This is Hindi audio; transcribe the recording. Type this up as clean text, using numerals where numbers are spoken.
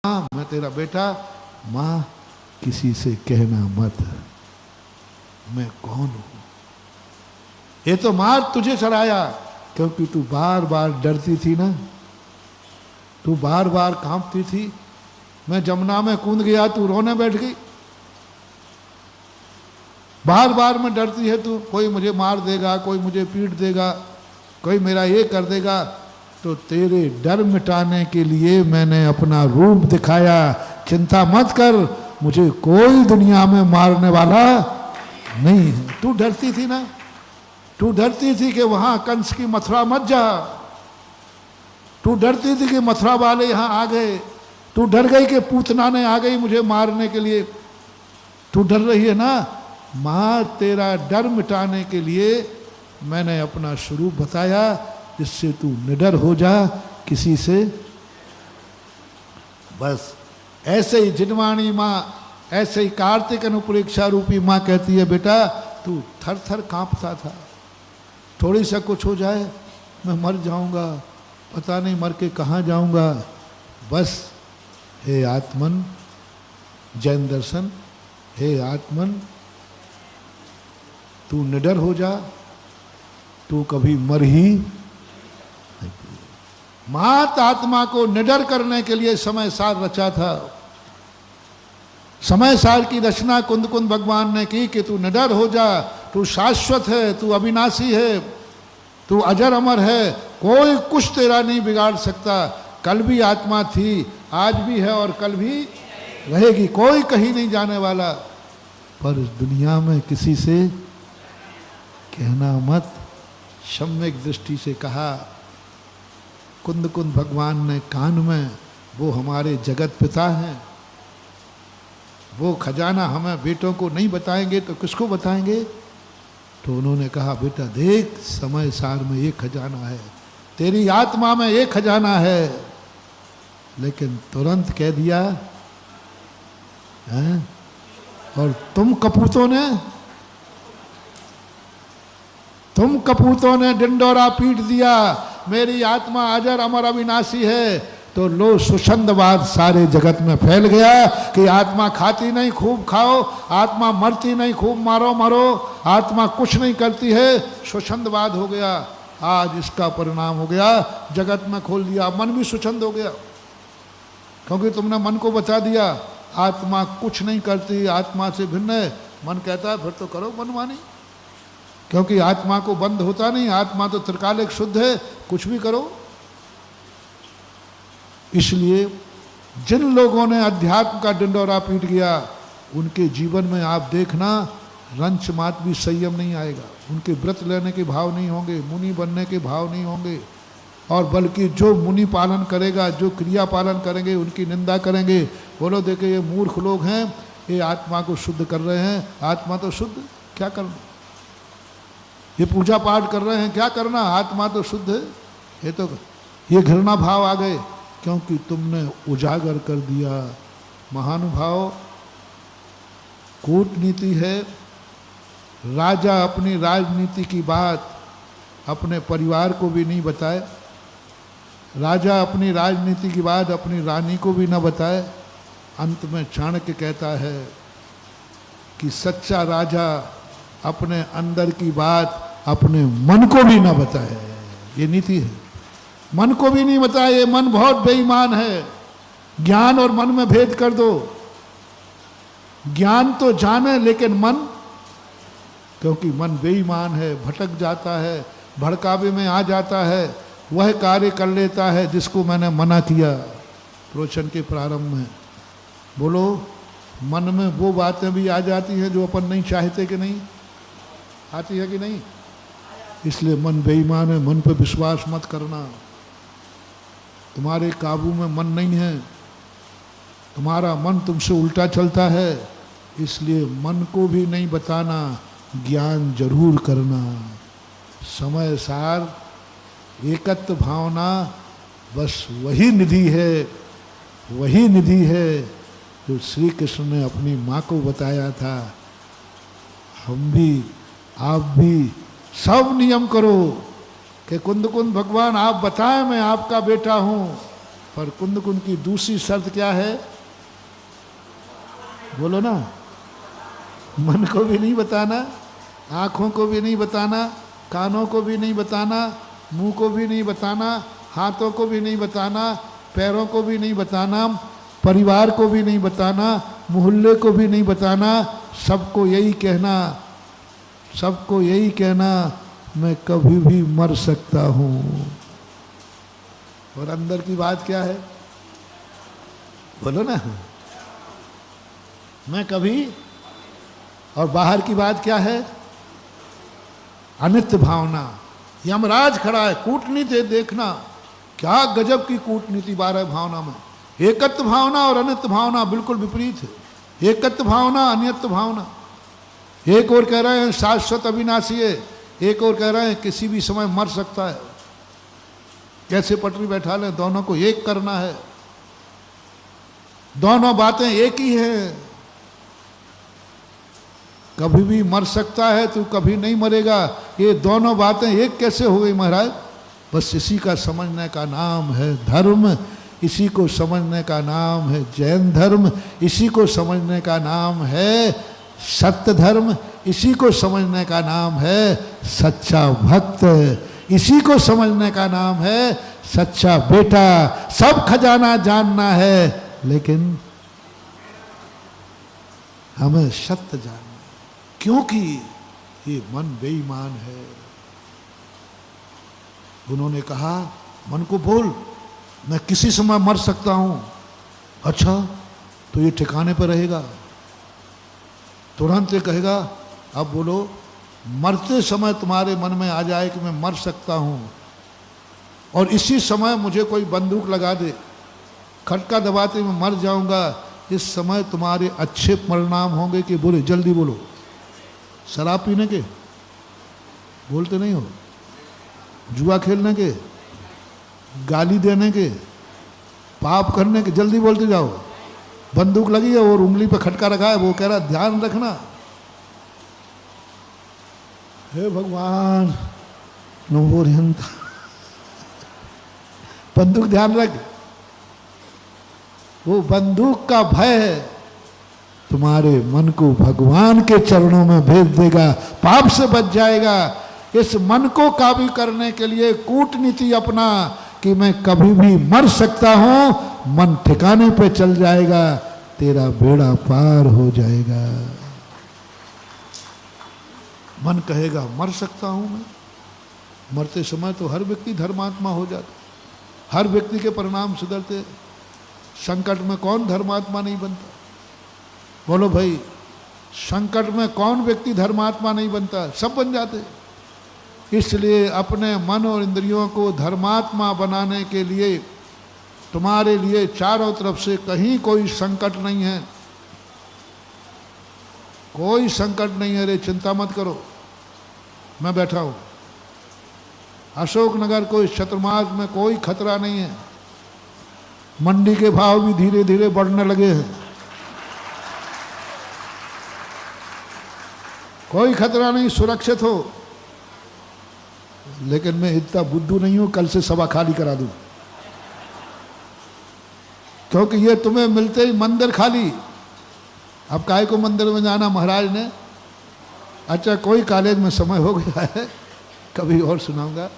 हाँ मैं तेरा बेटा, माँ किसी से कहना मत मैं कौन हूं। ये तो मार तुझे चढ़ाया क्योंकि तू बार बार डरती थी ना, तू बार बार कांपती थी। मैं जमुना में कूद गया, तू रोने बैठ गई। बार बार मैं डरती है तू, कोई मुझे मार देगा, कोई मुझे पीट देगा, कोई मेरा ये कर देगा। तो तेरे डर मिटाने के लिए मैंने अपना रूप दिखाया। चिंता मत कर, मुझे कोई दुनिया में मारने वाला नहीं है। तू डरती थी ना, तू डरती थी कि वहां कंस की मथुरा मत जा, तू डरती थी कि मथुरा वाले यहां आ गए, तू डर गई कि पूतना ने आ गई मुझे मारने के लिए। तू डर रही है ना, मां तेरा डर मिटाने के लिए मैंने अपना स्वरूप बताया, जिससे तू निडर हो जा किसी से। बस ऐसे ही जिनवाणी माँ, ऐसे ही कार्तिक अनुप्रेक्षा रूपी माँ कहती है, बेटा तू थर थर कांपता था, थोड़ी सा कुछ हो जाए मैं मर जाऊंगा, पता नहीं मर के कहाँ जाऊंगा। बस हे आत्मन, जैन दर्शन, हे आत्मन तू निडर हो जा, तू कभी मर ही। मात आत्मा को निडर करने के लिए समय सार रचा था। समय सार की रचना कुंद कुंद भगवान ने की कि तू निडर हो जा, तू शाश्वत है, तू अविनाशी है, तू अजर अमर है, कोई कुछ तेरा नहीं बिगाड़ सकता। कल भी आत्मा थी, आज भी है और कल भी रहेगी, कोई कहीं नहीं जाने वाला। पर इस दुनिया में किसी से कहना मत। सम्यक दृष्टि से कहा कुंद कुंद भगवान ने कान में, वो हमारे जगत पिता हैं, वो खजाना हमें बेटों को नहीं बताएंगे तो किसको बताएंगे। तो उन्होंने कहा बेटा देख, समय सार में एक खजाना है, तेरी आत्मा में एक खजाना है। लेकिन तुरंत कह दिया है? और तुम कपूतों ने डिंडोरा पीट दिया, मेरी आत्मा अजर अमर अविनाशी है। तो लो सुछंदवाद सारे जगत में फैल गया कि आत्मा खाती नहीं खूब खाओ, आत्मा मरती नहीं खूब मारो मरो, आत्मा कुछ नहीं करती है, सुछंदवाद हो गया। आज इसका परिणाम हो गया, जगत में खोल दिया, मन भी सुछंद हो गया, क्योंकि तुमने मन को बता दिया आत्मा कुछ नहीं करती, आत्मा से भिन्न है। मन कहता है फिर तो करो मनमानी, क्योंकि आत्मा को बंद होता नहीं, आत्मा तो त्रिकालिक शुद्ध है, कुछ भी करो। इसलिए जिन लोगों ने अध्यात्म का डिंडोरा पीट गया, उनके जीवन में आप देखना रंच मात भी संयम नहीं आएगा, उनके व्रत लेने के भाव नहीं होंगे, मुनि बनने के भाव नहीं होंगे, और बल्कि जो मुनि पालन करेगा, जो क्रिया पालन करेंगे, उनकी निंदा करेंगे। बोलो देखे ये मूर्ख लोग हैं, ये आत्मा को शुद्ध कर रहे हैं। आत्मा तो शुद्ध, क्या करना, ये पूजा पाठ कर रहे हैं, क्या करना, आत्मा तो शुद्ध है। ये तो ये घृणा भाव आ गए क्योंकि तुमने उजागर कर दिया। महानुभाव, कूटनीति है, राजा अपनी राजनीति की बात अपने परिवार को भी नहीं बताए, राजा अपनी राजनीति की बात अपनी रानी को भी न बताए। अंत में चाणक्य कहता है कि सच्चा राजा अपने अंदर की बात अपने मन को भी न बताए। ये नीति है, मन को भी नहीं बताए, ये मन बहुत बेईमान है। ज्ञान और मन में भेद कर दो, ज्ञान तो जाने लेकिन मन, क्योंकि मन बेईमान है, भटक जाता है, भड़कावे में आ जाता है, वह कार्य कर लेता है जिसको मैंने मना किया प्रवचन के प्रारंभ में। बोलो मन में वो बातें भी आ जाती हैं जो अपन नहीं चाहते कि नहीं आती है कि नहीं। इसलिए मन बेईमान है, मन पे विश्वास मत करना। तुम्हारे काबू में मन नहीं है, तुम्हारा मन तुमसे उल्टा चलता है, इसलिए मन को भी नहीं बताना, ज्ञान जरूर करना। समय सार एकत्व भावना, बस वही निधि है, वही निधि है जो श्री कृष्ण ने अपनी माँ को बताया था। हम भी, आप भी सब नियम करो कि कुंद कुंद भगवान आप बताएं मैं आपका बेटा हूँ, पर कुंद कुंद की दूसरी शर्त क्या है? बोलो ना। मन को भी नहीं बताना, आँखों को भी नहीं बताना, कानों को भी नहीं बताना, मुंह को भी नहीं बताना, हाथों को भी नहीं बताना, पैरों को भी नहीं बताना, परिवार को भी नहीं बताना, मोहल्ले को भी नहीं बताना, सबको यही कहना, सबको यही कहना, मैं कभी भी मर सकता हूँ। और अंदर की बात क्या है? बोलो ना। मैं कभी, और बाहर की बात क्या है? अनित्य भावना। यमराज खड़ा है, कूटनीति देखना, क्या गजब की कूटनीति 12 भावना में। एकत्व भावना और अनित्य भावना बिल्कुल विपरीत है। एकत्व भावना, अनित्य भावना। एक और कह रहे हैं शाश्वत अविनाशी है, एक और कह रहे हैं किसी भी समय मर सकता है। कैसे पटरी बैठा लें? दोनों को एक करना है, दोनों बातें एक ही हैं। कभी भी मर सकता है तो कभी नहीं मरेगा, ये दोनों बातें एक कैसे हो गई महाराज? बस इसी का समझने का नाम है धर्म, इसी को समझने का नाम है जैन धर्म, इसी को समझने का नाम है सत्य धर्म, इसी को समझने का नाम है सच्चा भक्त, इसी को समझने का नाम है सच्चा बेटा। सब खजाना जानना है, लेकिन हमें सत्य जानना, क्योंकि ये मन बेईमान है। उन्होंने कहा मन को बोल, मैं किसी समय मर सकता हूं। अच्छा, तो ये ठिकाने पर रहेगा? तुरंत ये कहेगा अब बोलो, मरते समय तुम्हारे मन में आ जाए कि मैं मर सकता हूं, और इसी समय मुझे कोई बंदूक लगा दे, खटका दबाते मैं मर जाऊंगा, इस समय तुम्हारे अच्छे परिणाम होंगे कि बुरे? जल्दी बोलो। शराब पीने के? बोलते नहीं हो। जुआ खेलने के? गाली देने के? पाप करने के? जल्दी बोलते जाओ। बंदूक लगी है और उंगली पे खटका रखा है, वो कह रहा ध्यान रखना। हे भगवान नवोरियंता, बंदूक ध्यान रख। वो बंदूक का भय है, तुम्हारे मन को भगवान के चरणों में भेज देगा, पाप से बच जाएगा। इस मन को काबू करने के लिए कूटनीति अपना कि मैं कभी भी मर सकता हूं, मन ठिकाने पे चल जाएगा, तेरा बेड़ा पार हो जाएगा। मन कहेगा मर सकता हूं मैं, मरते समय तो हर व्यक्ति धर्मात्मा हो जाता, हर व्यक्ति के परिणाम सुधरते, संकट में कौन धर्मात्मा नहीं बनता? बोलो भाई, संकट में कौन व्यक्ति धर्मात्मा नहीं बनता? सब बन जाते। इसलिए अपने मन और इंद्रियों को धर्मात्मा बनाने के लिए तुम्हारे लिए चारों तरफ से कहीं कोई संकट नहीं है, कोई संकट नहीं है रे, चिंता मत करो। मैं बैठा हूं अशोकनगर, कोई शत्रुमार्ग में कोई खतरा नहीं है, मंडी के भाव भी धीरे धीरे बढ़ने लगे हैं, कोई खतरा नहीं, सुरक्षित हो। लेकिन मैं इतना बुद्धू नहीं हूं कल से सभा खाली करा दूं, क्योंकि ये तुम्हें मिलते ही मंदिर खाली। अब काहे को मंदिर में जाना महाराज ने? अच्छा, कोई कॉलेज में समय हो गया है, कभी और सुनाऊंगा।